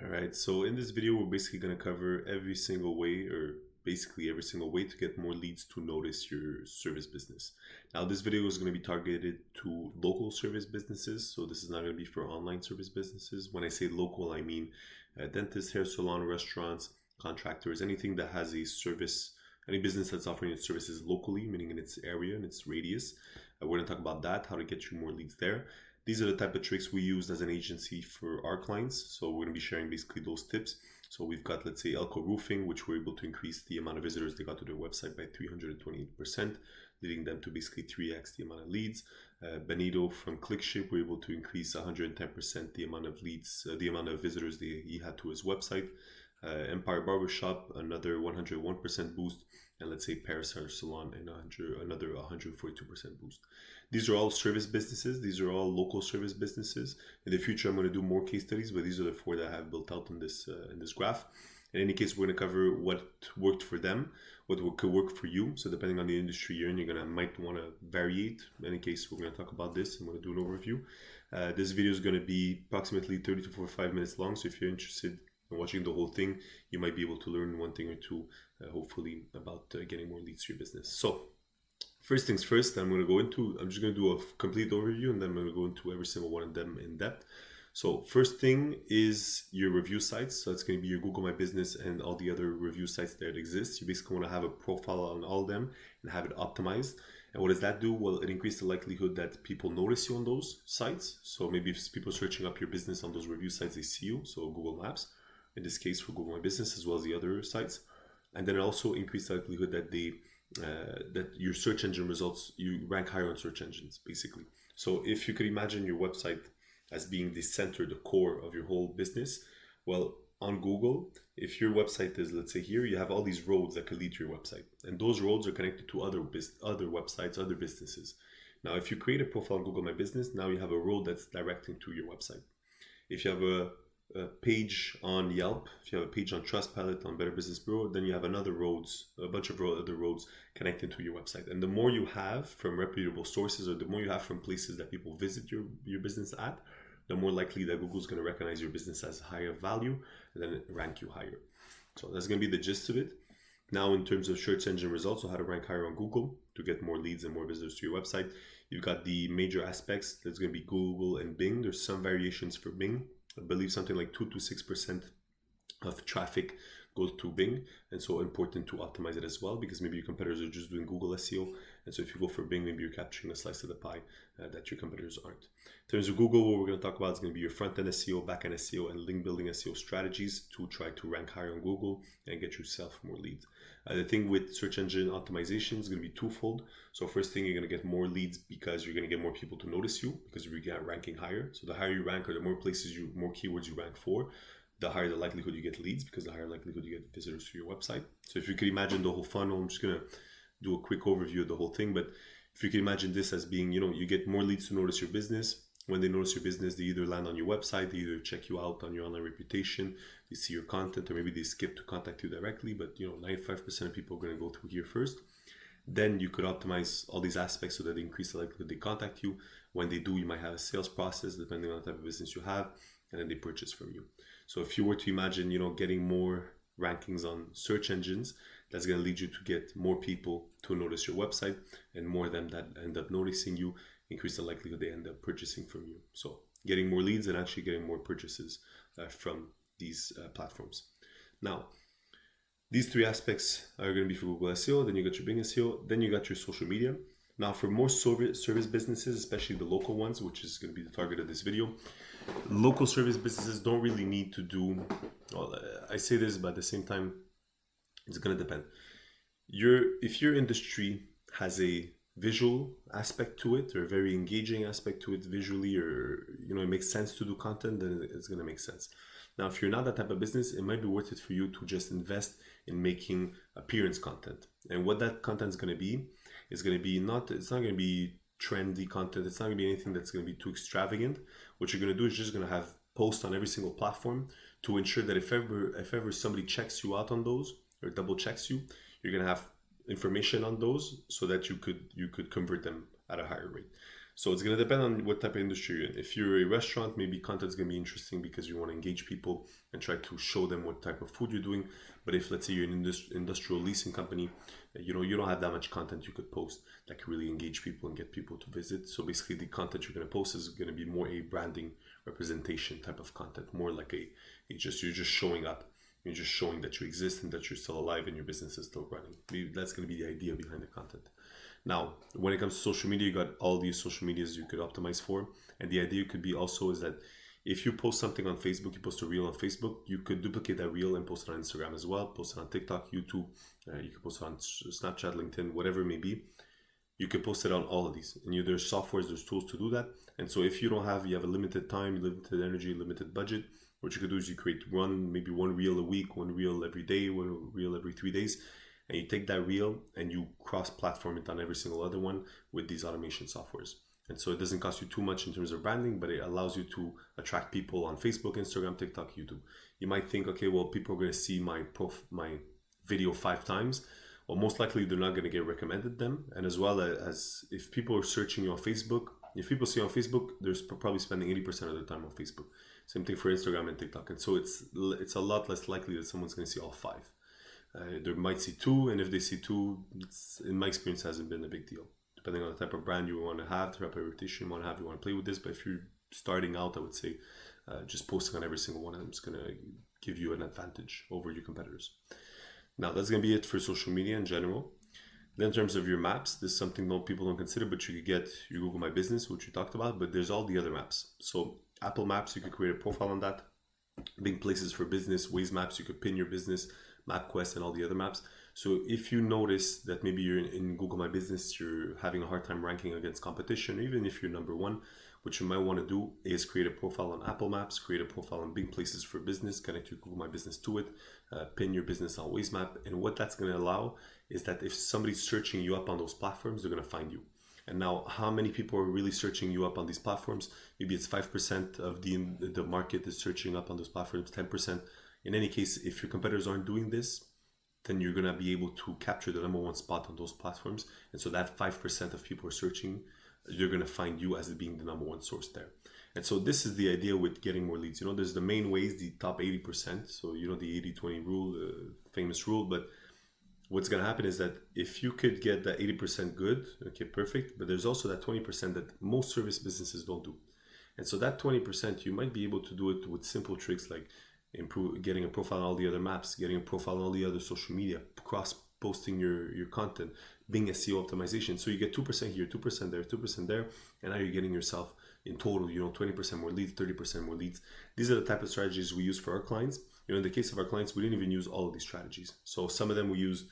All right, so in this video, we're basically going to cover every single way, or basically every single way to get more leads to notice your service business. Now, this video is going to be targeted to local service businesses. So this is not going to be for online service businesses. When I say local, I mean dentists, hair salon, restaurants, contractors, anything that has a service, any business that's offering its services locally, meaning in its area and its radius. We're going to talk about that, how to get you more leads there. These are the type of tricks we use as an agency for our clients. So we're going to be sharing basically those tips. So we've got, let's say, Elko Roofing, which we're able to increase the amount of visitors they got to their website by 328%, leading them to basically 3x the amount of leads. Benito from ClickShip, we're able to increase 110% the amount of leads, the amount of visitors he had to his website. Empire Barbershop, another 101% boost, and let's say Paris Hair Salon, and another 142% boost. These are all service businesses. These are all local service businesses. In the future, I'm going to do more case studies, but these are the four that I have built out in this graph. In any case, we're going to cover what worked for them, what could work for you. So depending on the industry you're in, might want to variate. In any case, we're going to talk about this. I'm going to do an overview. This video is going to be approximately 30 to 45 minutes long. So if you're interested in watching the whole thing, you might be able to learn one thing or two, hopefully, about getting more leads to your business. So first things first, I'm just going to do a complete overview, and then I'm going to go into every single one of them in depth. So first thing is your review sites. So it's going to be your Google My Business and all the other review sites that exist. You basically want to have a profile on all of them and have it optimized. And what does that do? Well, it increases the likelihood that people notice you on those sites. So maybe if people are searching up your business on those review sites, they see you. So Google Maps, in this case for Google My Business, as well as the other sites. And then it also increases the likelihood that that your search engine results, you rank higher on search engines, basically. So if you could imagine your website as being the center, the core of your whole business, well, on Google, if your website is, let's say here, you have all these roads that could lead to your website. And those roads are connected to other websites, other businesses. Now, if you create a profile on Google My Business, now you have a road that's directing to your website. If you have a page on Yelp, if you have a page on Trustpilot, on Better Business Bureau, then you have a bunch of other roads connecting to your website. And the more you have from reputable sources, or the more you have from places that people visit your business at, the more likely that Google's going to recognize your business as higher value and then rank you higher. So that's going to be the gist of it. Now, in terms of search engine results, so how to rank higher on Google to get more leads and more visitors to your website, you've got the major aspects. There's going to be Google and Bing. There's some variations for Bing. I believe something like 2 to 6% of traffic goes to Bing, and so important to optimize it as well, because maybe your competitors are just doing Google SEO, and so if you go for Bing, maybe you're capturing a slice of the pie that your competitors aren't. In terms of Google, what we're going to talk about is going to be your front-end SEO, back-end SEO, and link building SEO strategies to try to rank higher on Google and get yourself more leads. The thing with search engine optimization is going to be twofold. So first thing, you're going to get more leads because you're going to get more people to notice you, because you're ranking higher. So the higher you rank, or the more more keywords you rank for, the higher the likelihood you get leads, because the higher likelihood you get visitors to your website. So if you could imagine the whole funnel, I'm just going to do a quick overview of the whole thing, but if you can imagine this as being, you get more leads to notice your business. When they notice your business, they either land on your website, they either check you out on your online reputation, they see your content, or maybe they skip to contact you directly, but 95% of people are going to go through here first. Then you could optimize all these aspects so that they increase the likelihood they contact you. When they do, you might have a sales process depending on the type of business you have, and then they purchase from you. So if you were to imagine, getting more rankings on search engines, that's going to lead you to get more people to notice your website, and more of them that end up noticing you increase the likelihood they end up purchasing from you. So getting more leads and actually getting more purchases from these platforms. Now, these three aspects are going to be for Google SEO. Then you got your Bing SEO. Then you got your social media. Now, for more service businesses, especially the local ones, which is going to be the target of this video, local service businesses don't really need to do, well, I say this, but at the same time, it's going to depend. If your industry has a visual aspect to it, or a very engaging aspect to it visually, or it makes sense to do content, then it's going to make sense. Now, if you're not that type of business, it might be worth it for you to just invest in making appearance content. And what that content is going to be is going to be it's not going to be trendy content. It's not going to be anything that's going to be too extravagant. What you're going to do is just going to have posts on every single platform to ensure that if ever somebody checks you out on those, or double checks you, you're going to have information on those so that you could convert them at a higher rate. So it's going to depend on what type of industry you're in. If you're a restaurant, maybe content's going to be interesting because you want to engage people and try to show them what type of food you're doing. But if, let's say, you're an industrial leasing company, you don't have that much content you could post that could really engage people and get people to visit. So basically, the content you're going to post is going to be more a branding representation type of content, more like you're just showing up. You're just showing that you exist and that you're still alive and your business is still running. Maybe that's going to be the idea behind the content. Now, when it comes to social media, you got all these social medias you could optimize for. And the idea could be also is that if you post something on Facebook, you post a reel on Facebook, you could duplicate that reel and post it on Instagram as well, post it on TikTok, YouTube, you could post it on Snapchat, LinkedIn, whatever it may be. You could post it on all of these. And there's softwares, there's tools to do that. And so if you have a limited time, limited energy, limited budget, what you could do is you create maybe one reel a week, one reel every day, one reel every 3 days. And you take that reel and you cross-platform it on every single other one with these automation softwares. And so it doesn't cost you too much in terms of branding, but it allows you to attract people on Facebook, Instagram, TikTok, YouTube. You might think, okay, well, people are going to see my video 5 times. Well, most likely they're not going to get recommended them. And as well as if people are searching you on Facebook, if people see you on Facebook, they're probably spending 80% of their time on Facebook. Same thing for Instagram and TikTok. And so it's a lot less likely that someone's going to see all 5. They might see 2, and if they see 2, in my experience, hasn't been a big deal. Depending on the type of brand you want to have, the type of reputation you want to have, you want to play with this. But if you're starting out, I would say just posting on every single one of them is going to give you an advantage over your competitors. Now, that's going to be it for social media in general. Then in terms of your maps, this is something people don't consider, but you could get your Google My Business, which we talked about, but there's all the other maps. So Apple Maps, you could create a profile on that. Big Places for Business, Waze Maps, you could pin your business, MapQuest, and all the other maps. So if you notice that maybe you're in Google My Business, you're having a hard time ranking against competition, or even if you're number 1, what you might want to do is create a profile on Apple Maps, create a profile on Big Places for Business, connect your Google My Business to it, pin your business on Waze Map. And what that's going to allow is that if somebody's searching you up on those platforms, they're going to find you. And now, how many people are really searching you up on these platforms? Maybe it's 5% of the market is searching up on those platforms, 10%. In any case, if your competitors aren't doing this, then you're going to be able to capture the number 1 spot on those platforms. And so that 5% of people are searching, you're going to find you as being the number 1 source there. And so this is the idea with getting more leads. There's the main ways, the top 80%. So, the 80-20 rule, famous rule. But what's going to happen is that if you could get that 80% good, okay, perfect. But there's also that 20% that most service businesses don't do. And so that 20%, you might be able to do it with simple tricks like getting a profile on all the other maps, getting a profile on all the other social media, cross-posting your content, being SEO optimization. So you get 2% here, 2% there, 2% there, and now you're getting yourself in total, 20% more leads, 30% more leads. These are the type of strategies we use for our clients. In the case of our clients, we didn't even use all of these strategies. So some of them we used,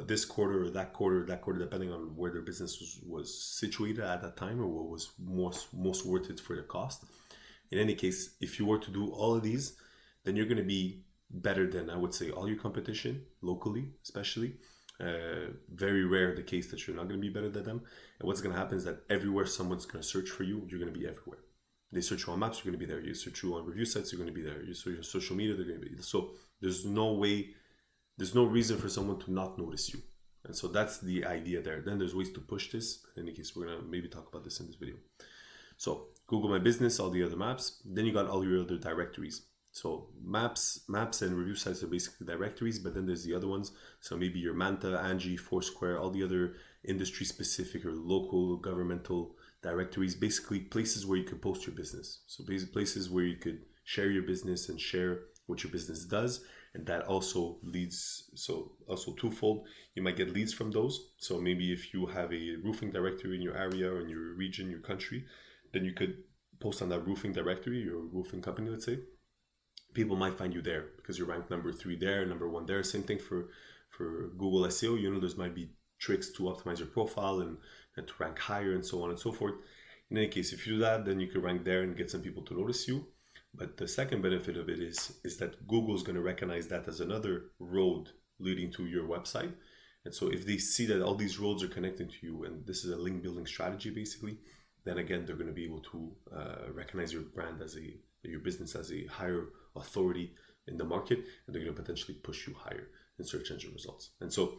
this quarter or that quarter, depending on where their business was situated at that time or what was most worth it for the cost. In any case, if you were to do all of these, then you're going to be better than, I would say, all your competition, locally especially. Very rare the case that you're not going to be better than them. And what's going to happen is that everywhere someone's going to search for you, you're going to be everywhere. They search you on maps, you're going to be there. You search you on review sites, you're going to be there. You search your social media, they're going to be there. So there's no reason for someone to not notice you. And so that's the idea there. Then there's ways to push this. In any case, we're going to maybe talk about this in this video. So Google My Business, all the other maps. Then you got all your other directories. So maps and review sites are basically directories, but then there's the other ones. So maybe your Manta, Angie, Foursquare, all the other industry specific or local governmental directories, basically places where you could post your business. So basically places where you could share your business and share what your business does. And that also leads, so also twofold, you might get leads from those. So maybe if you have a roofing directory in your area or in your region, your country, then you could post on that roofing directory, your roofing company, let's say. People might find you there because you're ranked number 3 there, number 1 there. Same thing for Google SEO. There's might be tricks to optimize your profile and to rank higher and so on and so forth. In any case, if you do that, then you can rank there and get some people to notice you. But the second benefit of it is that Google is going to recognize that as another road leading to your website. And so if they see that all these roads are connecting to you, and this is a link building strategy basically, then again, they're going to be able to recognize your brand your business as a higher authority in the market, and they're going to potentially push you higher in search engine results. And so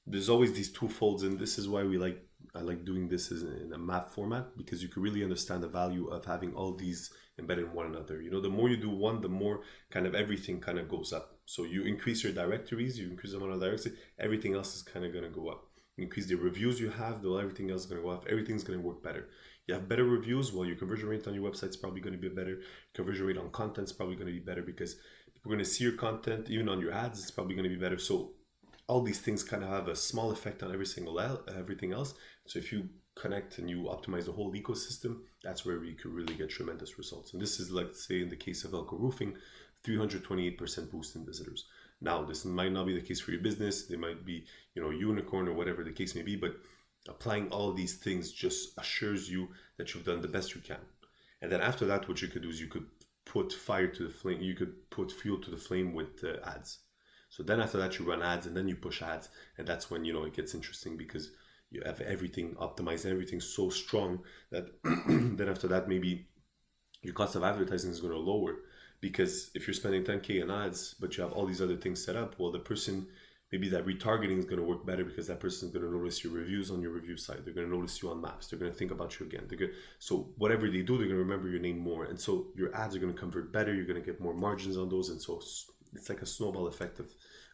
there's always these two folds, and this is why I like doing this in a map format, because you can really understand the value of having all these embedded in one another. You know, the more you do one, the more kind of everything kind of goes up. So you increase your directories, you increase the amount of directories, everything else is kind of going to go up. You increase the reviews you have, though everything else is going to go up. Everything's going to work better. You have better reviews, well, your conversion rate on your website is probably going to be better. Conversion rate on content is probably going to be better, because people are going to see your content, even on your ads, it's probably going to be better. So all these things kind of have a small effect on everything else. So if you connect and you optimize the whole ecosystem, that's where you could really get tremendous results. And this is, like, say, in the case of Elko Roofing, 328% boost in visitors. Now, this might not be the case for your business. They might be, unicorn or whatever the case may be, but applying all of these things just assures you that you've done the best you can. And then after that, what you could do is you could put fire to the flame. You could put fuel to the flame with ads. So then after that, you run ads, and then you push ads. And that's when, it gets interesting, because you have everything optimized, everything so strong that then after that, maybe your cost of advertising is going to lower. Because if you're spending 10K in ads, but you have all these other things set up, well, the person, maybe that retargeting is going to work better, because that person is going to notice your reviews on your review site. They're going to notice you on maps. They're going to think about you again. So whatever they do, they're going to remember your name more. And so your ads are going to convert better. You're going to get more margins on those. And so it's like a snowball effect of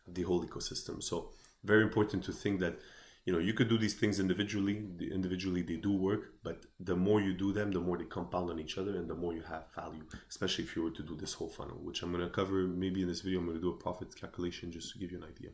the whole ecosystem. So very important to think that, you could do these things individually. Individually, they do work, but the more you do them, the more they compound on each other, and the more you have value, especially if you were to do this whole funnel, which I'm going to cover maybe in this video. I'm going to do a profit calculation just to give you an idea.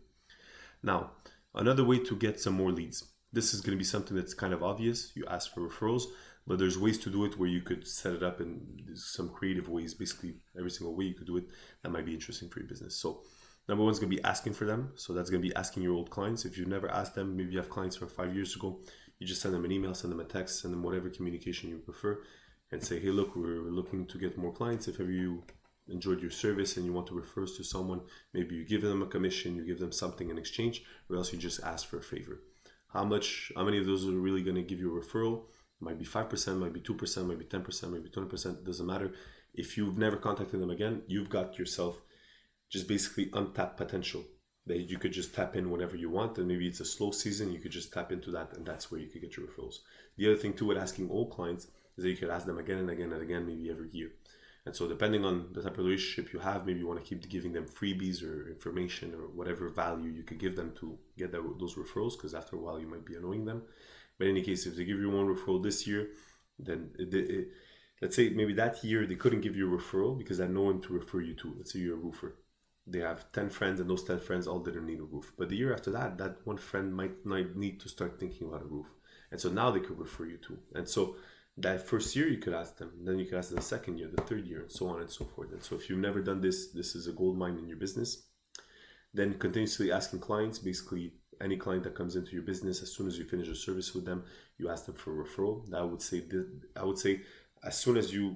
Now, another way to get some more leads. This is going to be something that's kind of obvious. You ask for referrals, but there's ways to do it where you could set it up in some creative ways. Basically, every single way you could do it that might be interesting for your business. So number one is going to be asking for them. So that's going to be asking your old clients. If you've never asked them, maybe you have clients from 5 years ago, you just send them an email, send them a text, send them whatever communication you prefer, and say, hey, look, we're looking to get more clients. If ever you enjoyed your service and you want to refer us to someone, maybe you give them a commission, you give them something in exchange, or else you just ask for a favor. How many of those are really going to give you a referral? It might be 5%, might be 2%, might be 10%, maybe 20%, doesn't matter. If you've never contacted them again, you've got yourself just basically untapped potential that you could just tap in whenever you want. And maybe it's a slow season, you could just tap into that, and that's where you could get your referrals. The other thing too with asking old clients is that you could ask them again and again and again, maybe every year. And so depending on the type of relationship you have, maybe you want to keep giving them freebies or information or whatever value you could give them to get those referrals, because after a while you might be annoying them. But in any case, if they give you one referral this year, then let's say maybe that year they couldn't give you a referral because they had no one to refer you to. Let's say you're a roofer. They have 10 friends, and those 10 friends all didn't need a roof. But the year after that, that one friend might need to start thinking about a roof. And so now they could refer you to. And so that first year you could ask them, then you could ask them the second year, the third year, and so on and so forth. And so if you've never done this, this is a gold mine in your business. Then continuously asking clients, basically any client that comes into your business, as soon as you finish a service with them, you ask them for a referral. I would say as soon as you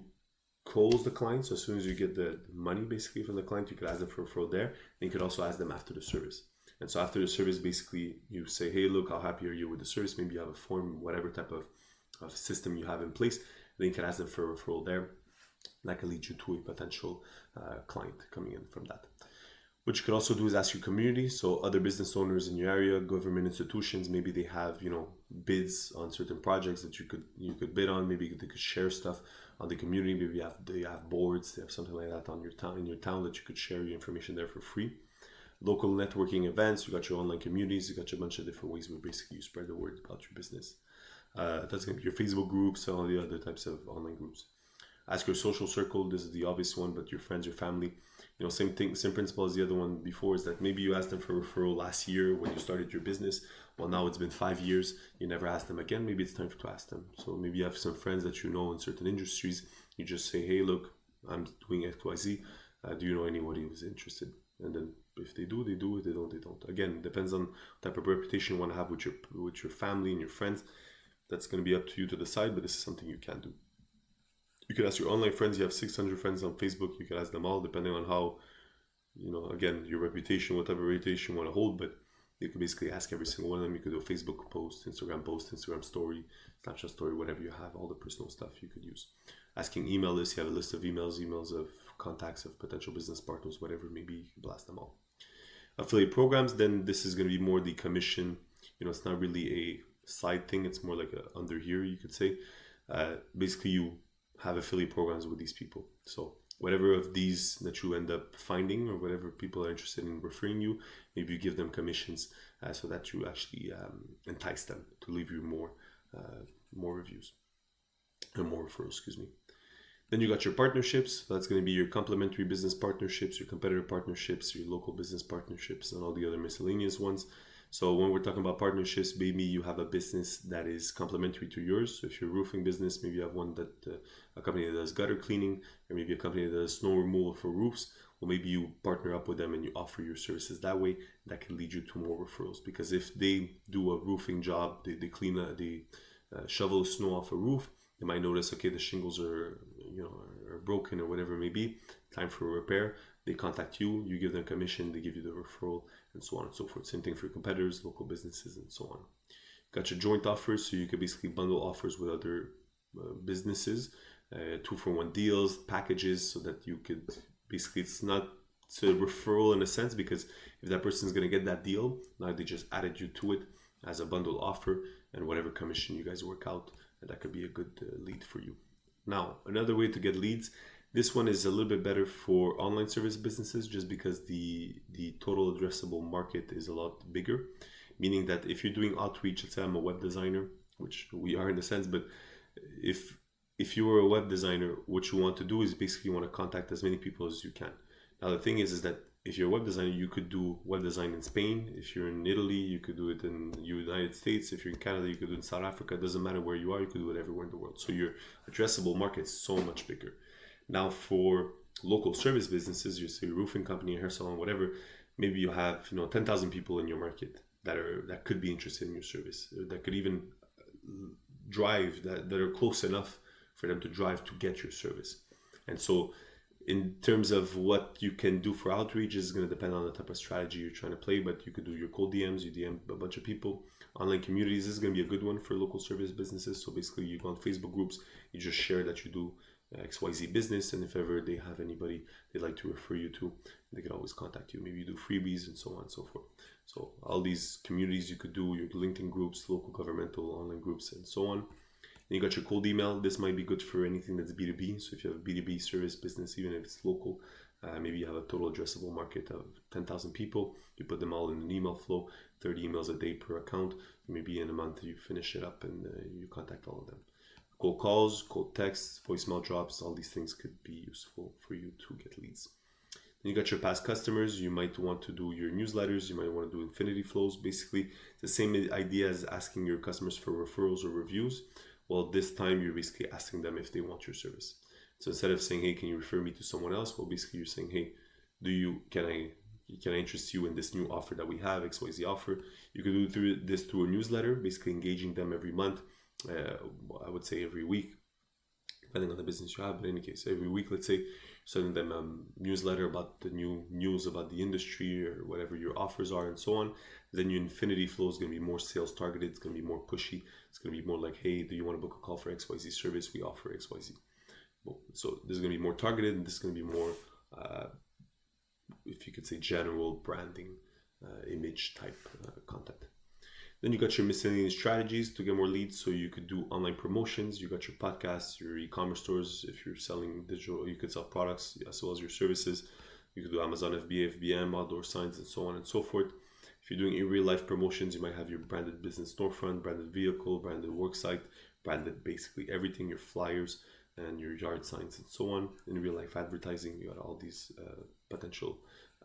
close the client, so as soon as you get the money basically from the client, you could ask them for a referral there. And you could also ask them after the service. And so after the service, basically you say, hey, look, how happy are you with the service? Maybe you have a form, whatever type of system you have in place. Then you can ask them for a referral there. That can lead you to a potential client coming in from that. What you could also do is ask your community, so other business owners in your area, government institutions, maybe they have bids on certain projects that you could bid on. Maybe they could share stuff on the community. Maybe they have boards, they have something like that on in your town that you could share your information there for free. Local networking events, you got your online communities, you got your bunch of different ways where basically you spread the word about your business. That's going to be your Facebook groups, all the other types of online groups. Ask your social circle. This is the obvious one, but your friends, your family, same thing, same principle as the other one before, is that maybe you asked them for a referral last year when you started your business. Well, now it's been 5 years. You never asked them again. Maybe it's time to ask them. So maybe you have some friends that you know in certain industries. You just say, hey, look, I'm doing XYZ. Do you know anybody who's interested? And then if they do, they do. If they don't, they don't. Again, it depends on the type of reputation you want to have with your family and your friends. That's going to be up to you to decide, but this is something you can do. You could ask your online friends. You have 600 friends on Facebook. You can ask them all, depending on how, again, your reputation, whatever reputation you want to hold. But you can basically ask every single one of them. You could do a Facebook post, Instagram story, Snapchat story, whatever you have, all the personal stuff you could use. Asking email lists. You have a list of emails of contacts of potential business partners, whatever. Maybe you can blast them all. Affiliate programs. Then this is going to be more the commission it's not really a side thing. It's more like a under here, you could say. Basically, you have affiliate programs with these people. So whatever of these that you end up finding, or whatever people are interested in referring you, maybe you give them commissions so that you actually entice them to leave you more reviews or more referrals, excuse me. Then you got your partnerships. That's going to be your complementary business partnerships, your competitor partnerships, your local business partnerships, and all the other miscellaneous ones. So when we're talking about partnerships, maybe you have a business that is complementary to yours. So if you're a roofing business, maybe you have one that a company that does gutter cleaning, or maybe a company that does snow removal for roofs. Well, maybe you partner up with them and you offer your services that way. That can lead you to more referrals, because if they do a roofing job, they clean, they shovel snow off a roof, they might notice, okay, the shingles are broken or whatever it may be, time for a repair. They contact you, you give them commission, they give you the referral, and so on and so forth. Same thing for your competitors, local businesses, and so on. Got your joint offers, so you could basically bundle offers with other businesses, 2-for-1 deals, packages, so that you could basically, it's not a referral in a sense, because if that person is going to get that deal, now they just added you to it as a bundle offer, and whatever commission you guys work out, that could be a good lead for you. Now, another way to get leads, this one is a little bit better for online service businesses, just because the total addressable market is a lot bigger. Meaning that if you're doing outreach, let's say I'm a web designer, which we are in a sense, but if you were a web designer, what you want to do is basically you want to contact as many people as you can. Now the thing is that if you're a web designer, you could do web design in Spain. If you're in Italy, you could do it in the United States. If you're in Canada, you could do it in South Africa. It doesn't matter where you are, you could do it everywhere in the world. So your addressable market is so much bigger. Now for local service businesses, you say roofing company, hair salon, whatever, maybe you have 10,000 people in your market that could be interested in your service, that could even drive, that are close enough for them to drive to get your service. And so in terms of what you can do for outreach is going to depend on the type of strategy you're trying to play, but you could do your cold DMs, you DM a bunch of people. Online communities is going to be a good one for local service businesses. So basically you go on Facebook groups, you just share that you do XYZ business, and if ever they have anybody they'd like to refer you to, they can always contact you. Maybe you do freebies and so on and so forth. So all these communities you could do, your LinkedIn groups, local governmental online groups, and so on. Then you got your cold email. This might be good for anything that's B2B. So if you have a B2B service business, even if it's local, maybe you have a total addressable market of 10,000 people. You put them all in an email flow, 30 emails a day per account. Maybe in a month you finish it up and you contact all of them. Cold calls, cold texts, voicemail drops, all these things could be useful for you to get leads. Then you got your past customers. You might want to do your newsletters. You might want to do infinity flows. Basically, it's the same idea as asking your customers for referrals or reviews. Well, this time you're basically asking them if they want your service. So instead of saying, hey, can you refer me to someone else? Well, basically you're saying, hey, can I interest you in this new offer that we have, XYZ offer? You could do this through a newsletter, basically engaging them every month. I would say every week, depending on the business you have. But in any case, every week, let's say, sending them a newsletter about the new news about the industry or whatever your offers are and so on. Then your infinity flow is going to be more sales targeted. It's going to be more pushy. It's going to be more like, hey, do you want to book a call for XYZ service? We offer XYZ. So this is going to be more targeted, and this is going to be more, if you could say, general branding, image type content. Then you got your miscellaneous strategies to get more leads. So you could do online promotions. You got your podcasts, your e-commerce stores. If you're selling digital, you could sell products as well as your services. You could do Amazon FBA, FBM, outdoor signs, and so on and so forth. If you're doing in real life promotions, you might have your branded business storefront, branded vehicle, branded worksite, branded basically everything, your flyers and your yard signs and so on. In real life advertising, you got all these potential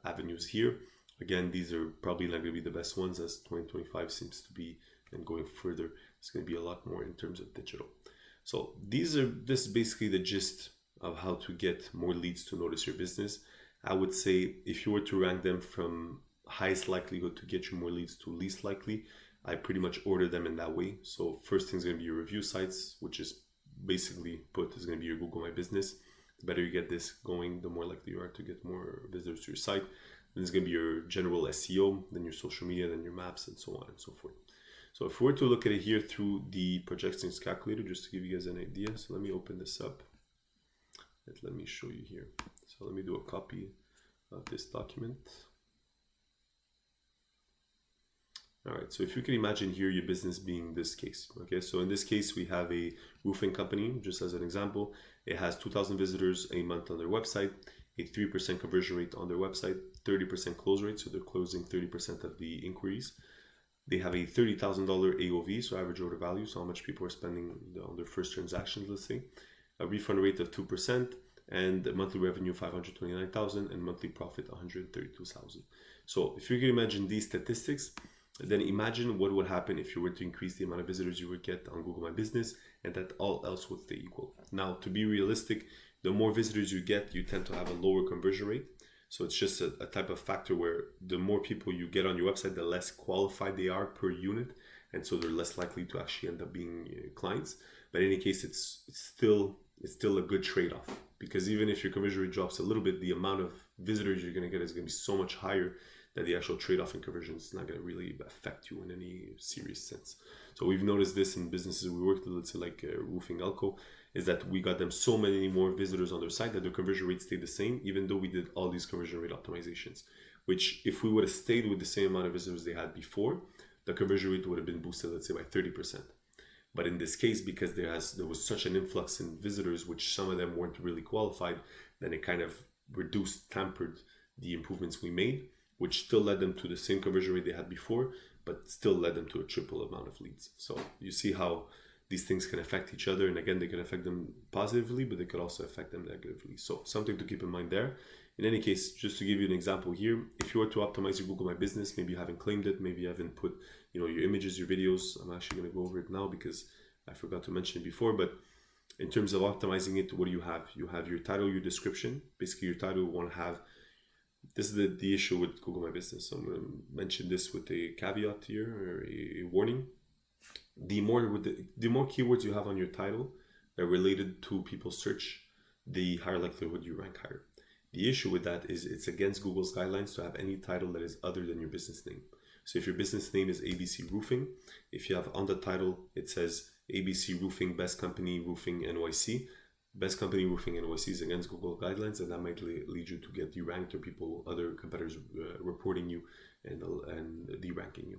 avenues here. Again, these are probably not going to be the best ones, as 2025 seems to be, and going further, it's going to be a lot more in terms of digital. So this is basically the gist of how to get more leads to notice your business. I would say if you were to rank them from highest likelihood to get you more leads to least likely, I pretty much order them in that way. So first thing is going to be your review sites, which is basically is going to be your Google My Business. The better you get this going, the more likely you are to get more visitors to your site. Then it's going to be your general SEO, then your social media, then your maps, and so on and so forth. So if we were to look at it here through the projections calculator, just to give you guys an idea. So let me open this up. Let me show you here. So let me do a copy of this document. All right, so if you can imagine here your business being this case, okay? So in this case, we have a roofing company, just as an example. It has 2,000 visitors a month on their website, a 3% conversion rate on their website, 30% close rate, so they're closing 30% of the inquiries. They have a $30,000 AOV, so average order value, so how much people are spending on their first transactions, let's say. A refund rate of 2%, and a monthly revenue 529,000, and monthly profit 132,000. So if you can imagine these statistics, then imagine what would happen if you were to increase the amount of visitors you would get on Google My Business, and that all else would stay equal. Now, to be realistic, the more visitors you get, you tend to have a lower conversion rate. So it's just a type of factor where the more people you get on your website, the less qualified they are per unit, and so they're less likely to actually end up being clients. But in any case, it's still a good trade-off, because even if your conversion rate drops a little bit, the amount of visitors you're going to get is going to be so much higher that the actual trade-off in conversion is not going to really affect you in any serious sense. So we've noticed this in businesses we worked with, let's say like Roofing Elko, is that we got them so many more visitors on their site that their conversion rate stayed the same, even though we did all these conversion rate optimizations, which if we would have stayed with the same amount of visitors they had before, the conversion rate would have been boosted, let's say by 30%. But in this case, because there was such an influx in visitors, which some of them weren't really qualified, then it kind of tempered the improvements we made, which still led them to the same conversion rate they had before, but still led them to a triple amount of leads. So you see how these things can affect each other. And again, they can affect them positively, but they could also affect them negatively. So something to keep in mind there. In any case, just to give you an example here, if you were to optimize your Google My Business, maybe you haven't claimed it, maybe you haven't put your images, your videos. I'm actually going to go over it now because I forgot to mention it before. But in terms of optimizing it, what do you have? You have your title, your description. Basically, your title will have, this is the issue with Google My Business. So I'm going to mention this with a caveat here, or a warning. The more keywords you have on your title that are related to people's search, the higher likelihood you rank higher. The issue with that is it's against Google's guidelines to have any title that is other than your business name. So if your business name is ABC Roofing, if you have on the title, it says ABC Roofing Best Company Roofing NYC, Best Company Roofing NYC is against Google guidelines, and that might lead you to get deranked, or other competitors reporting you and deranking you.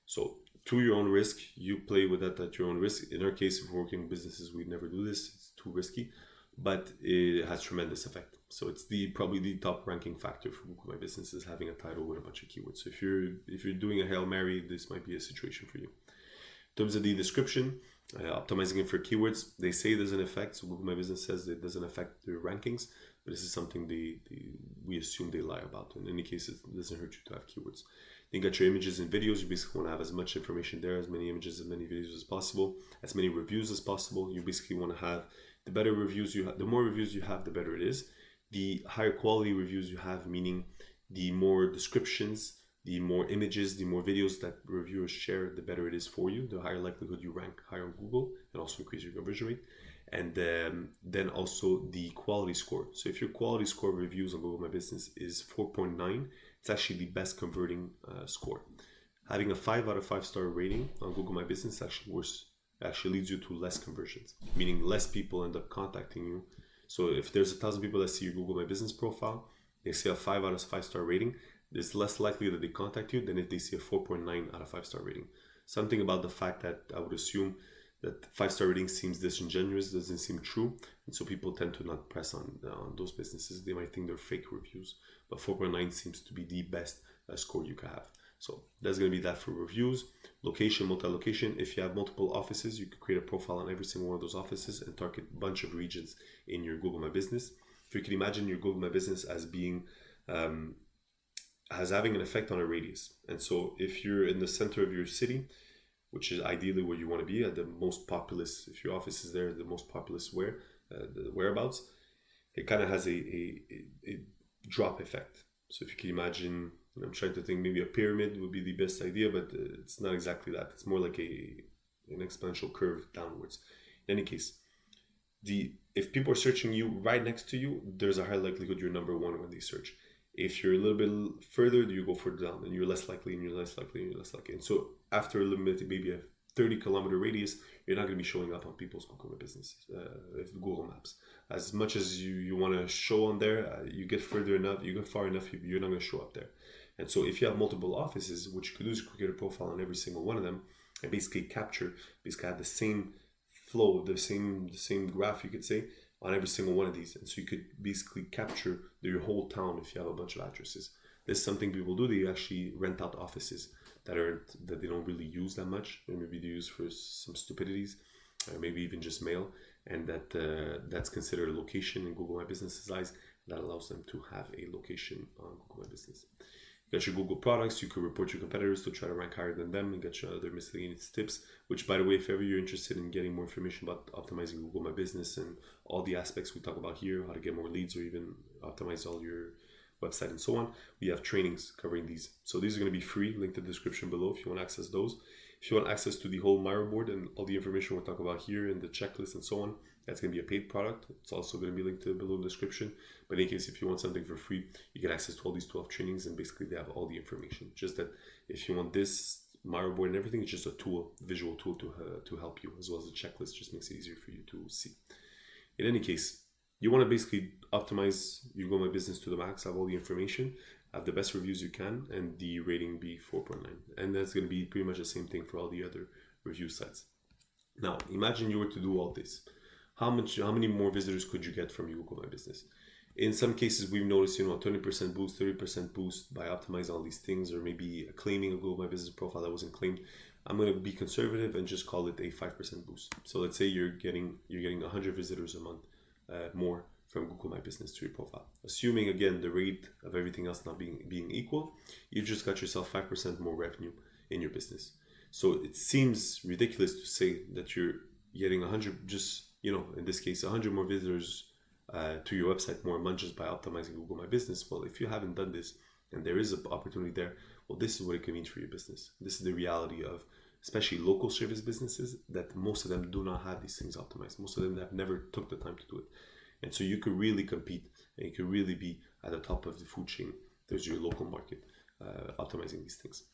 So to your own risk, you play with that at your own risk. In our case, if we're working in businesses, we never do this. It's too risky, but it has tremendous effect. So it's probably the top ranking factor for Google My Business is having a title with a bunch of keywords. So if you're doing a Hail Mary, this might be a situation for you. In terms of the description, optimizing it for keywords, they say there's an effect. So Google My Business says it doesn't affect their rankings, but this is something we assume they lie about. In any case, it doesn't hurt you to have keywords. Then you got your images and videos. You basically want to have as much information there, as many images, as many videos as possible, as many reviews as possible. You basically want to have the better reviews you have, the more reviews you have, the better it is. The higher quality reviews you have, meaning the more descriptions, the more images, the more videos that reviewers share, the better it is for you. The higher likelihood you rank higher on Google, and also increase your conversion rate. And then also the quality score. So if your quality score reviews on Google My Business is 4.9, it's actually the best converting score. Having a 5 out of 5 star rating on Google My Business is actually worse. It actually leads you to less conversions, meaning less people end up contacting you. So if there's 1,000 people that see your Google My Business profile, they see a 5 out of 5 star rating, it's less likely that they contact you than if they see a 4.9 out of 5 star rating. Something about the fact that I would assume that 5-star rating seems disingenuous, doesn't seem true, and so people tend to not press on those businesses. They might think they're fake reviews, but 4.9 seems to be the best score you can have. So that's going to be that for reviews. Location, multi-location. If you have multiple offices, you could create a profile on every single one of those offices and target a bunch of regions in your Google My Business. If you can imagine your Google My Business as being as having an effect on a radius, and so if you're in the center of your city, which is ideally where you want to be, at the most populous, if your office is there, the most populous the whereabouts, it kind of has a drop effect. So if you can imagine, I'm trying to think, maybe a pyramid would be the best idea, but it's not exactly that. It's more like an exponential curve downwards. In any case, if people are searching you right next to you, there's a high likelihood you're number one when they search. If you're a little bit further, you go further down, and you're less likely, and you're less likely, and you're less likely. And so after a little bit, maybe a 30-kilometer radius, you're not going to be showing up on people's Google My Business, Google Maps. As much as you want to show on there, you get further enough, you get far enough, you're not going to show up there. And so if you have multiple offices, what you could do is create a profile on every single one of them and basically have the same flow, the same graph, you could say, on every single one of these. And so you could basically capture your whole town if you have a bunch of addresses. This is something people do. They actually rent out offices that they don't really use that much, or maybe they use for some stupidities, or maybe even just mail, and that's considered a location in Google My Business's eyes. That allows them to have a location on Google My Business. You got your Google products. You could report your competitors to try to rank higher than them and get your other miscellaneous tips, which, by the way, if ever you're interested in getting more information about optimizing Google My Business and all the aspects we talk about here, how to get more leads or even optimize all your website and so on, we have trainings covering these. So these are going to be free, linked in the description below if you want to access those. If you want access to the whole Miro board and all the information we're talking about here and the checklist and so on, that's going to be a paid product. It's also going to be linked below in the description. But in case if you want something for free, you get access to all these 12 trainings, and basically they have all the information. Just that if you want this Miro board and everything, it's just a tool, visual tool to help you, as well as the checklist. Just makes it easier for you to see. In any case, you want to basically optimize Google My Business to the max, have all the information, have the best reviews you can, and the rating be 4.9. And that's going to be pretty much the same thing for all the other review sites. Now, imagine you were to do all this. How many more visitors could you get from Google My Business? In some cases, we've noticed, 20% boost, 30% boost by optimizing all these things, or maybe claiming a Google My Business profile that wasn't claimed. I'm going to be conservative and just call it a 5% boost. So let's say you're getting 100 visitors a month more from Google My Business to your profile. Assuming, again, the rate of everything else not being equal, you just got yourself 5% more revenue in your business. So it seems ridiculous to say that you're getting 100, just, in this case, 100 more visitors to your website more a month just by optimizing Google My Business. Well, if you haven't done this and there is an opportunity there, well, this is what it can mean for your business. This is the reality of especially local service businesses, that most of them do not have these things optimized. Most of them have never took the time to do it. And so you could really compete and you could really be at the top of the food chain. There's your local market, optimizing these things.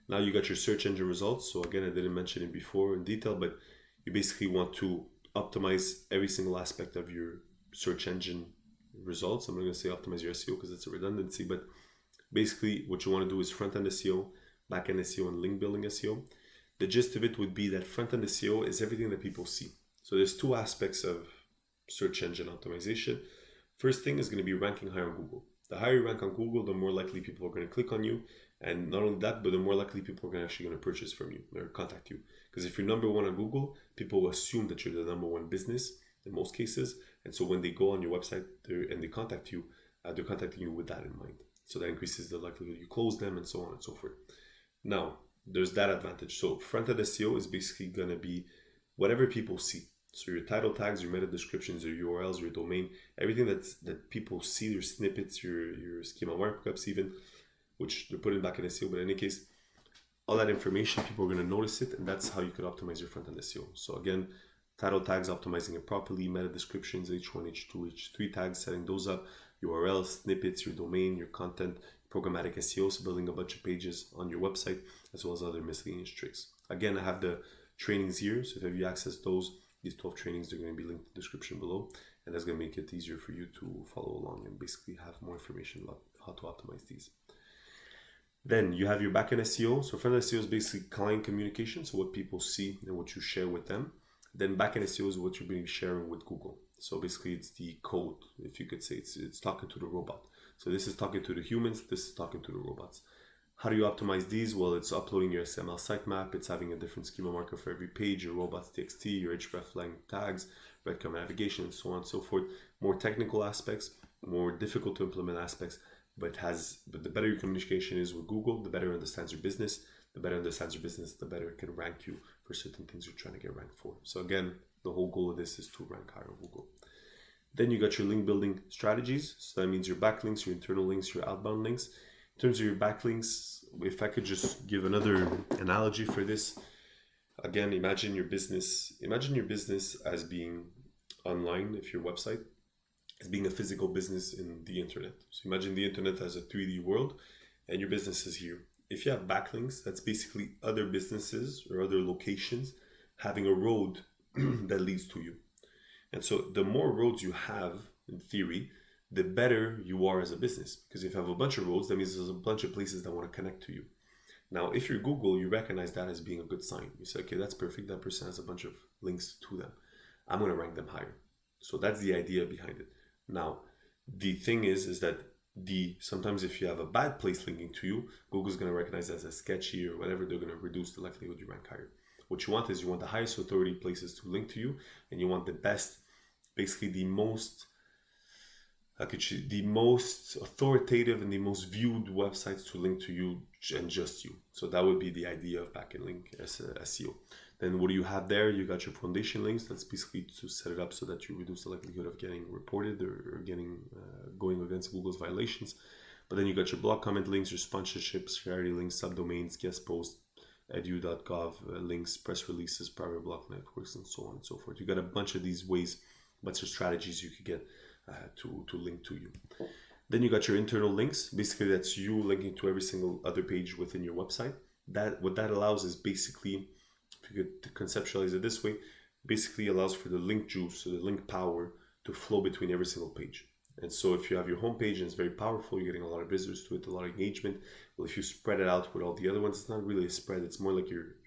Now you got your search engine results. So again, I didn't mention it before in detail, but you basically want to optimize every single aspect of your search engine results. I'm not going to say optimize your SEO because it's a redundancy, but basically what you want to do is front-end SEO, back-end SEO, and link building SEO. The gist of it would be that front-end SEO is everything that people see. So there's two aspects of search engine optimization. First thing is going to be ranking higher on Google. The higher you rank on Google, the more likely people are going to click on you. And not only that, but the more likely people are actually going to purchase from you or contact you. Because if you're number one on Google, people will assume that you're the number one business in most cases. And so when they go on your website and they contact you, they're contacting you with that in mind. So that increases the likelihood you close them and so on and so forth. Now, there's that advantage. So front-end SEO is basically going to be whatever people see. So your title tags, your meta descriptions, your URLs, your domain, everything that people see, your snippets, your schema markups even, which they're putting back in SEO. But in any case, all that information, people are going to notice it, and that's how you could optimize your front-end SEO. So again, title tags, optimizing it properly, meta descriptions, H1, H2, H3 tags, setting those up, URLs, snippets, your domain, your content, programmatic SEO, so building a bunch of pages on your website, as well as other miscellaneous tricks. Again, I have the trainings here, so if you access these 12 trainings, they're going to be linked in the description below, and that's going to make it easier for you to follow along and basically have more information about how to optimize these. Then you have your backend SEO. So front-end SEO is basically client communication, so what people see and what you share with them. Then backend SEO is what you're going to be sharing with Google. So basically it's the code, if you could say, it's talking to the robot. So this is talking to the humans, this is talking to the robots. How do you optimize these? Well, it's uploading your XML sitemap, it's having a different schema marker for every page, your robots.txt, your hreflang tags, breadcrumb navigation, and so on and so forth. More technical aspects, more difficult to implement aspects, but the better your communication is with Google, the better it understands your business. The better it understands your business, the better it can rank you for certain things you're trying to get ranked for. So again, the whole goal of this is to rank higher on Google. Then you got your link building strategies. So that means your backlinks, your internal links, your outbound links. In terms of your backlinks, if I could just give another analogy for this, again, imagine your business as being online, if your website as being a physical business in the internet. So imagine the internet as a 3D world and your business is here. if you have backlinks, that's basically other businesses or other locations having a road that leads to you. And so the more roads you have, in theory, the better you are as a business. Because if you have a bunch of roads, that means there's a bunch of places that want to connect to you. Now, if you're Google, you recognize that as being a good sign. You say, okay, that's perfect. That person has a bunch of links to them. I'm going to rank them higher. So that's the idea behind it. Now, the thing is that sometimes if you have a bad place linking to you, Google's going to recognize that as sketchy or whatever. They're going to reduce the likelihood you rank higher. What you want is you want the highest authority places to link to you, and you want the best, basically the most authoritative and the most viewed websites to link to you and just you. So that would be the idea of backend link as SEO. Then what do you have there? You got your foundation links. That's basically to set it up so that you reduce the likelihood of getting reported or getting going against Google's violations. But then you got your blog comment links, your sponsorships, charity links, subdomains, guest posts, edu.gov links, press releases, private blog networks, and so on and so forth. You got a bunch of these ways, bunch of strategies you could get to link to you. Then you got your internal links. Basically, that's you linking to every single other page within your website. What that allows is basically, if you could conceptualize it this way, basically allows for the link juice, so the link power, to flow between every single page. And so if you have your homepage and it's very powerful, you're getting a lot of visitors to it, a lot of engagement. Well, if you spread it out with all the other ones, it's not really a spread. It's more like you're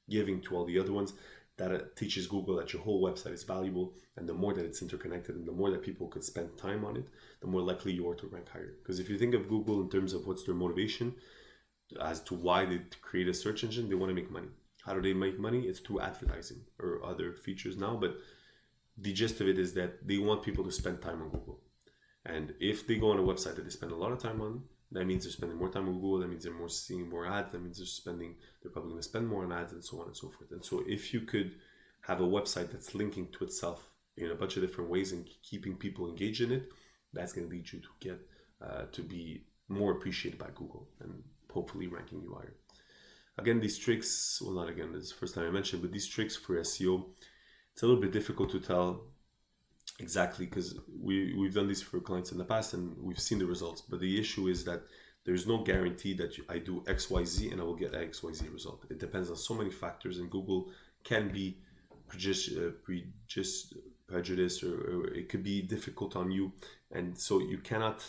giving to all the other ones. That teaches Google that your whole website is valuable, and the more that it's interconnected and the more that people could spend time on it, the more likely you are to rank higher. Because if you think of Google in terms of what's their motivation as to why they create a search engine, they want to make money. How do they make money? It's through advertising or other features now, but the gist of it is that they want people to spend time on Google. And if they go on a website that they spend a lot of time on, that means they're spending more time on Google. That means they're seeing more ads. That means they're probably going to spend more on ads, and so on and so forth. And so if you could have a website that's linking to itself in a bunch of different ways and keeping people engaged in it, that's going to lead you to get to be more appreciated by Google and hopefully ranking you higher. Again, these tricks, well, not again, this is the first time I mentioned, but these tricks for SEO, it's a little bit difficult to tell exactly, because we've done these for clients in the past and we've seen the results. But the issue is that there's no guarantee that I do XYZ and I will get XYZ result. It depends on so many factors, and Google can be prejudiced, or it could be difficult on you. And so you cannot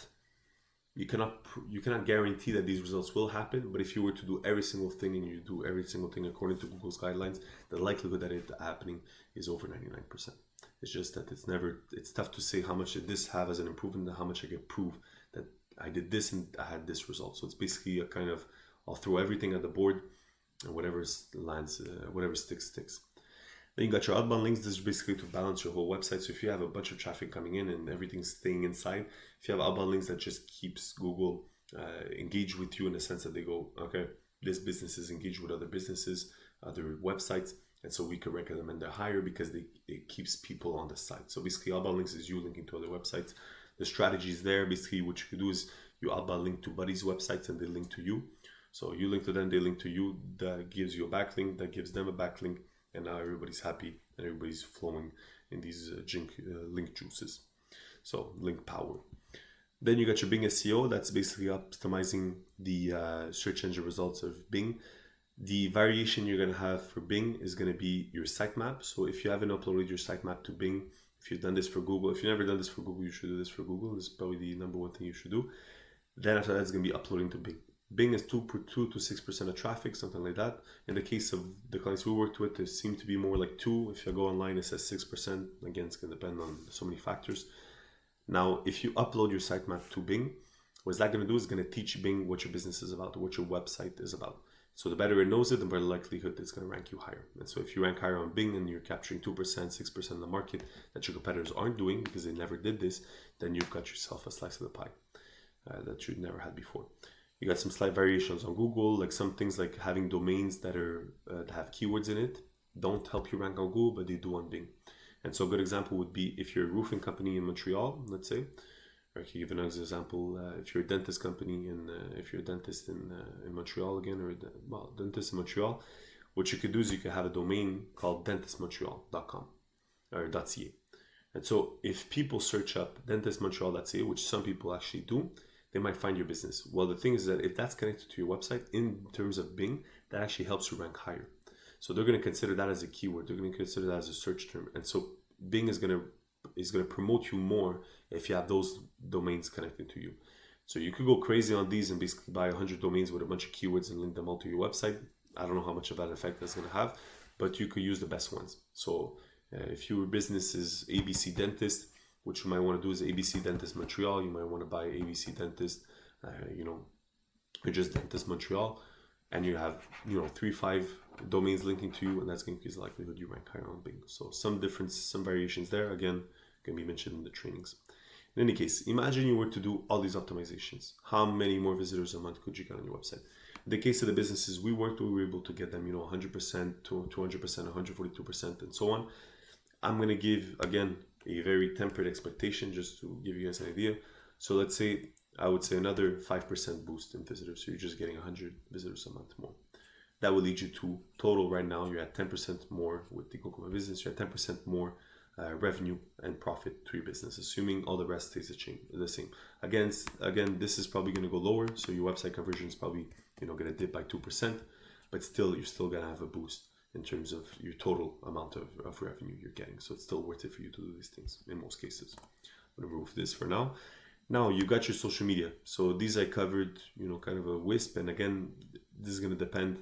guarantee that these results will happen. But if you were to do every single thing and you do every single thing according to Google's guidelines, the likelihood that it happening is over 99%. It's just that it's tough to say how much did this have as an improvement and how much I get proof that I did this and I had this result. So it's basically a kind of, I'll throw everything at the board and whatever lands, whatever sticks. Then you got your outbound links. This is basically to balance your whole website. So if you have a bunch of traffic coming in and everything's staying inside, if you have outbound links, that just keeps Google engaged with you in the sense that they go, okay, this business is engaged with other businesses, other websites. And so we could recommend them higher because it keeps people on the site. So basically outbound links is you linking to other websites. The strategy is there. Basically what you could do is you outbound link to buddies' websites and they link to you. So you link to them, they link to you. That gives you a backlink, that gives them a backlink. And now everybody's happy and everybody's flowing in these link juices. So link power. Then you got your Bing SEO. That's basically optimizing the search engine results of Bing. The variation you're going to have for Bing is going to be your sitemap. So if you haven't uploaded your sitemap to Bing, if you've done this for Google, if you've never done this for Google, you should do this for Google. This is probably the number one thing you should do. Then after that, it's going to be uploading to Bing. Bing is 2 to 6% of traffic, something like that. In the case of the clients we worked with, there seem to be more like 2. If you go online, it says 6%. Again, it's going to depend on so many factors. Now, if you upload your sitemap to Bing, what's that going to do is going to teach Bing what your business is about, what your website is about. So the better it knows it, the better likelihood it's going to rank you higher. And so if you rank higher on Bing and you're capturing 2%, 6% of the market that your competitors aren't doing because they never did this, then you've got yourself a slice of the pie that you'd never had before. You got some slight variations on Google, like some things like having domains that have keywords in it don't help you rank on Google, but they do on Bing. And so a good example would be if you're a roofing company in Montreal, let's say, or I can give another example. If you're a dentist company and if you're a dentist in Montreal again, or dentist in Montreal, what you could do is you could have a domain called dentistmontreal.com or .ca. And so if people search up dentistmontreal.ca, which some people actually do, they might find your business. Well, the thing is that if that's connected to your website in terms of Bing, that actually helps you rank higher. So they're going to consider that as a keyword. They're going to consider that as a search term. And so Bing is going to promote you more if you have those domains connected to you. So you could go crazy on these and basically buy 100 domains with a bunch of keywords and link them all to your website. I don't know how much of that effect that's going to have, but you could use the best ones. So if your business is ABC Dentist, what you might want to do is ABC Dentist Montreal. You might want to buy ABC Dentist, or just Dentist Montreal, and you have 3-5 domains linking to you, and that's going to increase the likelihood you rank higher on Bing. So some difference, some variations there. Again, can be mentioned in the trainings. In any case, imagine you were to do all these optimizations. How many more visitors a month could you get on your website? In the case of the businesses we worked with, we were able to get them 100% to 200%, 142%, and so on. I'm going to give, again, a very tempered expectation just to give you guys an idea. So let's say, I would say another 5% boost in visitors. So you're just getting 100 visitors a month more. That will lead you to total right now, you're at 10% more with the Google My Business. You're at 10% more revenue and profit to your business, assuming all the rest stays the same. Again, this is probably going to go lower. So your website conversion is probably going to dip by 2%, but still, you're still going to have a boost in terms of your total amount of revenue you're getting. So it's still worth it for you to do these things in most cases. I'm gonna remove this for now. Now you got your social media. So these I covered, kind of a wisp. And again, this is gonna depend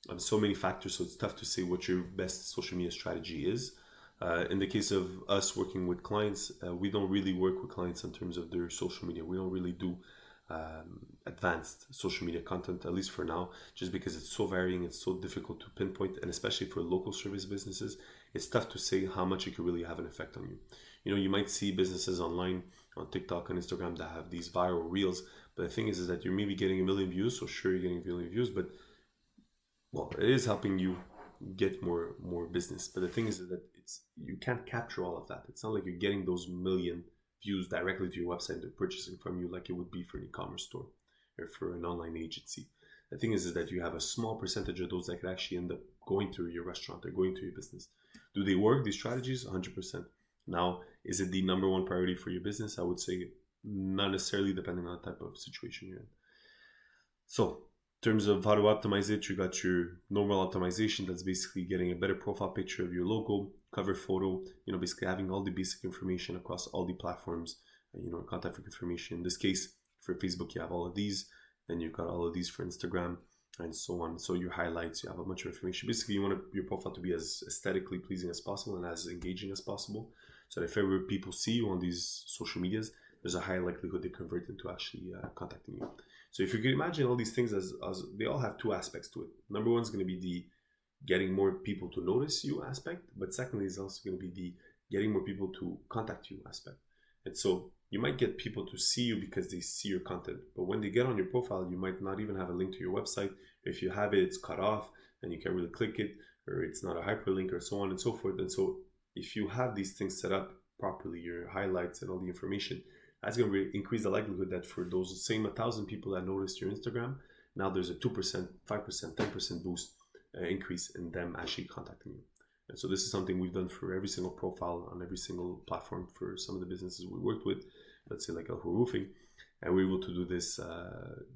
on so many factors. So it's tough to say what your best social media strategy is. In the case of us working with clients, we don't really work with clients in terms of their social media. We don't really do advanced social media content, at least for now, just because it's so varying, it's so difficult to pinpoint, and especially for local service businesses, it's tough to say how much it could really have an effect on you. You might see businesses online on TikTok and Instagram that have these viral reels, but the thing is that you're maybe getting 1 million views, so sure, you're getting 1 million views, but well, it is helping you get more business. But the thing is that you can't capture all of that. It's not like you're getting those 1 million views directly to your website. They're purchasing from you like it would be for an e-commerce store or for an online agency. The thing is that you have a small percentage of those that could actually end up going to your restaurant or going to your business. Do they work, these strategies? 100%. Now, is it the number one priority for your business? I would say not necessarily, depending on the type of situation you're in. So in terms of how to optimize it, you got your normal optimization. That's basically getting a better profile picture of your logo, cover photo, basically having all the basic information across all the platforms, contact information. In this case, for Facebook, you have all of these, then you've got all of these for Instagram and so on. So your highlights, you have a bunch of information. Basically, you want your profile to be as aesthetically pleasing as possible and as engaging as possible. So that if ever people see you on these social medias, there's a high likelihood they convert into actually contacting you. So if you can imagine all these things as they all have two aspects to it. Number one is going to be the getting more people to notice you aspect, but secondly is also going to be the getting more people to contact you aspect. And so you might get people to see you because they see your content, but when they get on your profile, you might not even have a link to your website. If you have it, it's cut off and you can't really click it, or it's not a hyperlink, or so on and so forth. And so if you have these things set up properly, your highlights and all the information, that's going to increase the likelihood that for those same 1,000 people that noticed your Instagram, now there's a 2%, 5%, 10% boost increase in them actually contacting you. And so this is something we've done for every single profile on every single platform for some of the businesses we worked with, let's say like Alpha Roofing, and we're able to do this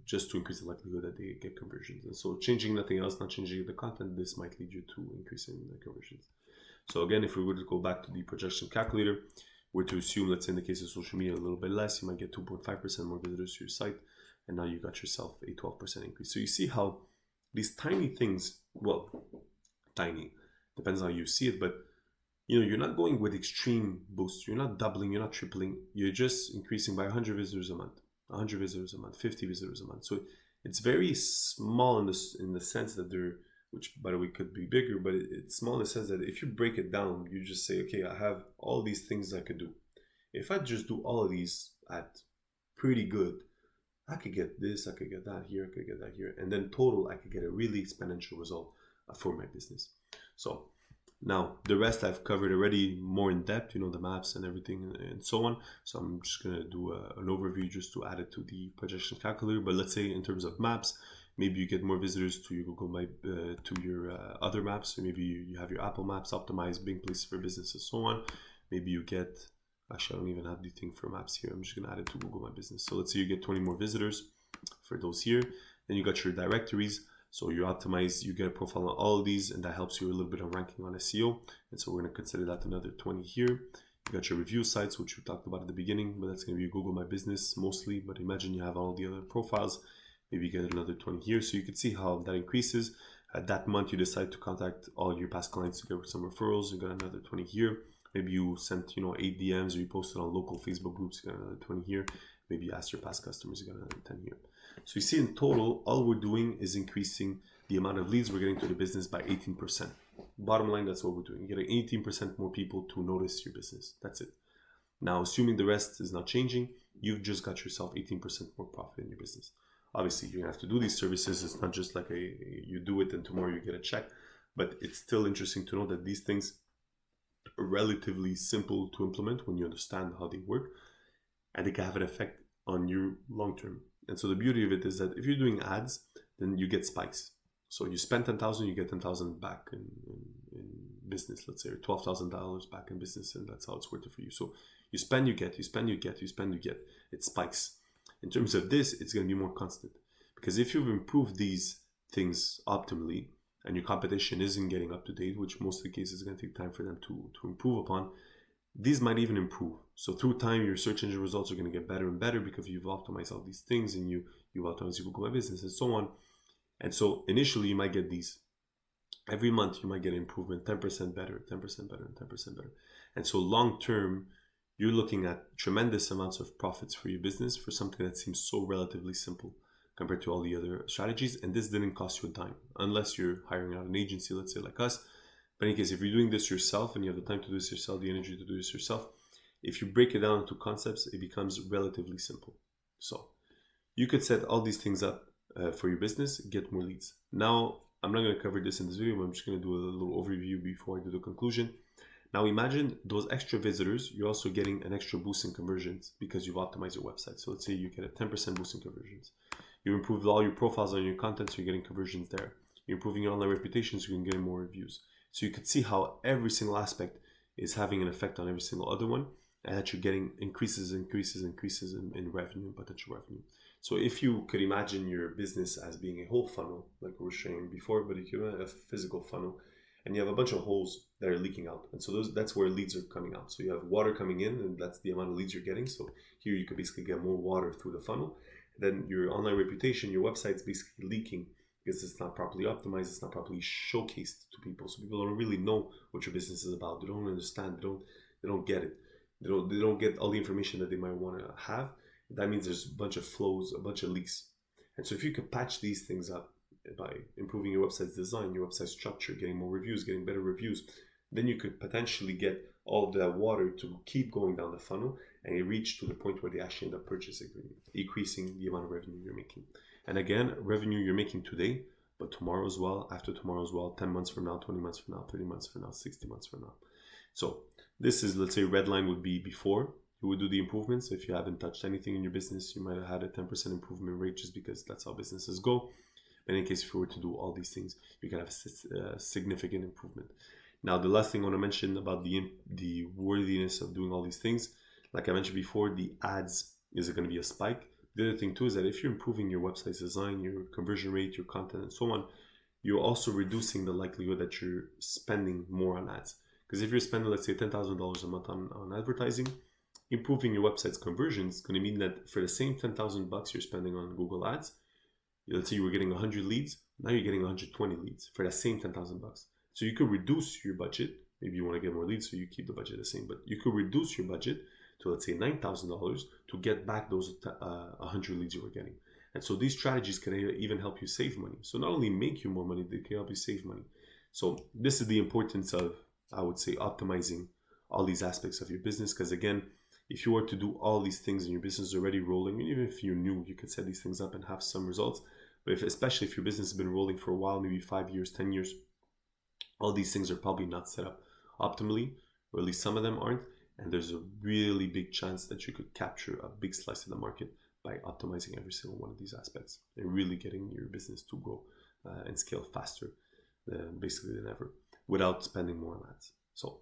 just to increase the likelihood that they get conversions. And so changing nothing else, not changing the content, this might lead you to increasing the conversions. So again, if we were to go back to the projection calculator, we're to assume, let's say in the case of social media, a little bit less, you might get 2.5% more visitors to your site, and now you got yourself a 12% increase. So you see how these tiny things, well, tiny, depends on how you see it, but you're not going with extreme boosts. You're not doubling, you're not tripling. You're just increasing by 100 visitors a month, 100 visitors a month, 50 visitors a month. So it's very small in the sense that they're, which by the way could be bigger, but it's small in the sense that if you break it down, you just say, okay, I have all these things I could do. If I just do all of these at pretty good, I could get this, I could get that here, I could get that here, and then total, I could get a really exponential result for my business. So now the rest I've covered already more in depth, the maps and everything and so on. So I'm just going to do an overview just to add it to the projection calculator. But let's say in terms of maps, maybe you get more visitors to your Google to your other maps. So maybe you have your Apple Maps optimized, Bing Places for Business and so on. Maybe you get Actually, I don't even have the thing for maps here. I'm just going to add it to Google My Business. So let's say you get 20 more visitors for those here. Then you got your directories. So you optimize, you get a profile on all of these, and that helps you a little bit on ranking on SEO. And so we're going to consider that another 20 here. You got your review sites, which we talked about at the beginning, but that's going to be Google My Business mostly. But imagine you have all the other profiles. Maybe you get another 20 here. So you can see how that increases. That month, you decide to contact all your past clients to get some referrals. You got another 20 here. Maybe you sent, 8 DMs, or you posted on local Facebook groups. You got another 20 here. Maybe you asked your past customers. You got another 10 here. So you see in total, all we're doing is increasing the amount of leads we're getting to the business by 18%. Bottom line, that's what we're doing. You're getting 18% more people to notice your business. That's it. Now, assuming the rest is not changing, you've just got yourself 18% more profit in your business. Obviously, you're going to have to do these services. It's not just like you do it and tomorrow you get a check. But it's still interesting to know that these things are relatively simple to implement when you understand how they work. And they can have an effect on you long term. And so the beauty of it is that if you're doing ads, then you get spikes. So you spend 10,000, you get 10,000 back in business, let's say, or $12,000 back in business, and that's how it's worth it for you. So you spend, you get, you spend, you get, you spend, you get. It spikes. In terms of this, it's going to be more constant. Because if you've improved these things optimally, and your competition isn't getting up to date, which most of the cases is going to take time for them to improve upon, these might even improve. So through time, your search engine results are going to get better and better because you've optimized all these things, and you've optimized your Google My Business and so on. And so initially you might get these. Every month you might get improvement, 10% better, 10% better, and 10% better. And so long term, you're looking at tremendous amounts of profits for your business for something that seems so relatively simple compared to all the other strategies. And this didn't cost you a dime, unless you're hiring out an agency, let's say like us. But in any case, if you're doing this yourself and you have the time to do this yourself, the energy to do this yourself, if you break it down into concepts, it becomes relatively simple. So you could set all these things up for your business, get more leads. Now, I'm not going to cover this in this video, but I'm just going to do a little overview before I do the conclusion. Now, imagine those extra visitors, you're also getting an extra boost in conversions because you've optimized your website. So let's say you get a 10% boost in conversions. You improved all your profiles on your content, so you're getting conversions there. You're improving your online reputation, so you can get more reviews. So you could see how every single aspect is having an effect on every single other one, and that you're getting increases in revenue, potential revenue. So if you could imagine your business as being a whole funnel, like we were showing before, but if you have a physical funnel and you have a bunch of holes that are leaking out, and so that's where leads are coming out. So you have water coming in, and that's the amount of leads you're getting. So here you could basically get more water through the funnel. Then your online reputation, your website's basically leaking because it's not properly optimized, it's not properly showcased to people. So people don't really know what your business is about. They don't understand. They don't get it. They don't get all the information that they might want to have. That means there's a bunch of flows, a bunch of leaks. And so if you could patch these things up by improving your website's design, your website structure, getting more reviews, getting better reviews, then you could potentially get all of that water to keep going down the funnel and you reach to the point where they actually end up purchasing, increasing the amount of revenue you're making. And again, revenue you're making today, but tomorrow as well, after tomorrow as well, 10 months from now, 20 months from now, 30 months from now, 60 months from now. So this is, let's say, red line would be before you would do the improvements. If you haven't touched anything in your business, you might have had a 10% improvement rate just because that's how businesses go. But in case if you were to do all these things, you can have a significant improvement. Now, the last thing I want to mention about the worthiness of doing all these things, like I mentioned before, the ads is going to be a spike. The other thing too is that if you're improving your website's design, your conversion rate, your content, and so on, you're also reducing the likelihood that you're spending more on ads. Because if you're spending, let's say, $10,000 a month on advertising, improving your website's conversion is going to mean that for the same $10,000 you're spending on Google Ads, let's say you were getting 100 leads, now you're getting 120 leads for that same $10,000. So you could reduce your budget. Maybe you want to get more leads, so you keep the budget the same. But you could reduce your budget to, let's say, $9,000 to get back those 100 leads you were getting. And so these strategies can even help you save money. So not only make you more money, they can help you save money. So this is the importance of, I would say, optimizing all these aspects of your business. Because again, if you were to do all these things and your business is already rolling, even if you're new, you could set these things up and have some results. But especially if your business has been rolling for a while, maybe 5 years, 10 years, all these things are probably not set up optimally, or at least some of them aren't. And there's a really big chance that you could capture a big slice of the market by optimizing every single one of these aspects and really getting your business to grow and scale faster basically than ever without spending more on ads. So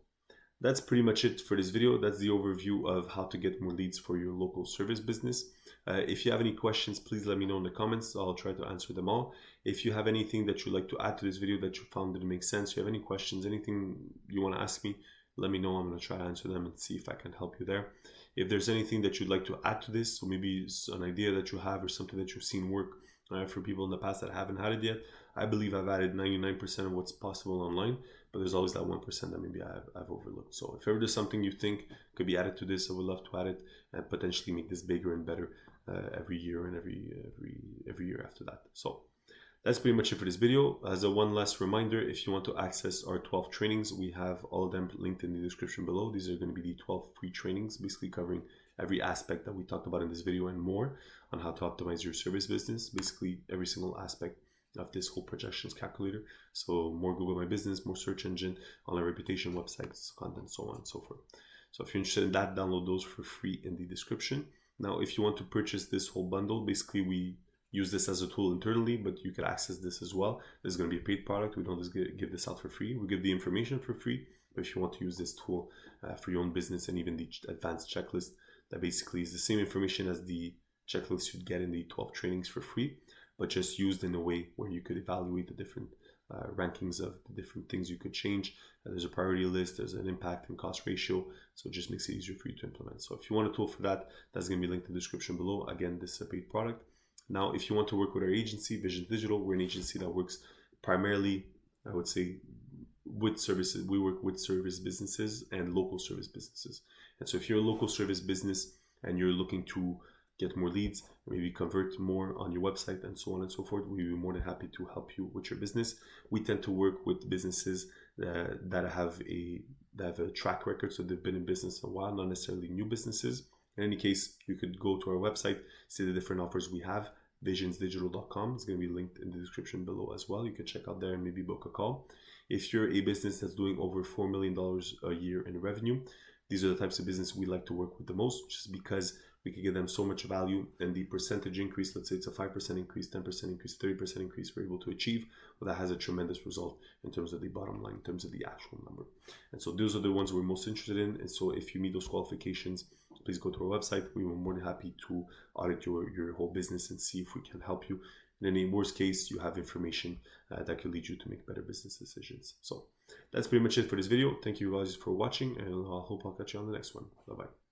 That's pretty much it for this video. That's the overview of how to get more leads for your local service business. If you have any questions, please let me know in the comments. I'll try to answer them all. If you have anything that you'd like to add to this video that you found didn't make sense, you have any questions, anything you want to ask me, let me know. I'm going to try to answer them and see if I can help you there. If there's anything that you'd like to add to this, so maybe it's an idea that you have or something that you've seen work for people in the past that haven't had it yet, I believe I've added 99% of what's possible online, but there's always that 1% that maybe I've overlooked. So if ever there's something you think could be added to this, I would love to add it and potentially make this bigger and better every year and every year after that. So that's pretty much it for this video. As a one last reminder, if you want to access our 12 trainings, we have all of them linked in the description below. These are going to be the 12 free trainings, basically covering every aspect that we talked about in this video and more on how to optimize your service business, basically every single aspect of this whole projections calculator. So more Google My Business, more search engine, online reputation, websites, content, so on and so forth. So if you're interested in that, download those for free in the description. Now, if you want to purchase this whole bundle, basically we use this as a tool internally, but you can access this as well. This is going to be a paid product. We don't just give this out for free. We give the information for free. But if you want to use this tool for your own business and even the advanced checklist, that basically is the same information as the checklist you'd get in the 12 trainings for free, but just used in a way where you could evaluate the different rankings of the different things you could change. There's a priority list, there's an impact and cost ratio, so it just makes it easier for you to implement. So if you want a tool for that, that's going to be linked in the description below. Again, this is a paid product. Now, if you want to work with our agency, Vizions Digital, we're an agency that works primarily, I would say, with services. We work with service businesses and local service businesses. And so if you're a local service business and you're looking to get more leads, maybe convert more on your website and so on and so forth, we'd be more than happy to help you with your business. We tend to work with businesses that have a track record, so they've been in business a while, not necessarily new businesses. In any case, you could go to our website, see the different offers we have. Vizionsdigital.com is going to be linked in the description below as well. You can check out there and maybe book a call. If you're a business that's doing over $4 million a year in revenue, these are the types of business we like to work with the most, just because we can give them so much value, and the percentage increase, let's say it's a 5% increase, 10% increase, 30% increase we're able to achieve, well, that has a tremendous result in terms of the bottom line, in terms of the actual number. And so those are the ones we're most interested in. And so if you meet those qualifications, please go to our website. We were more than happy to audit your whole business and see if we can help you. In any worst case, you have information that can lead you to make better business decisions. So that's pretty much it for this video. Thank you guys for watching, and I hope I'll catch you on the next one. Bye-bye.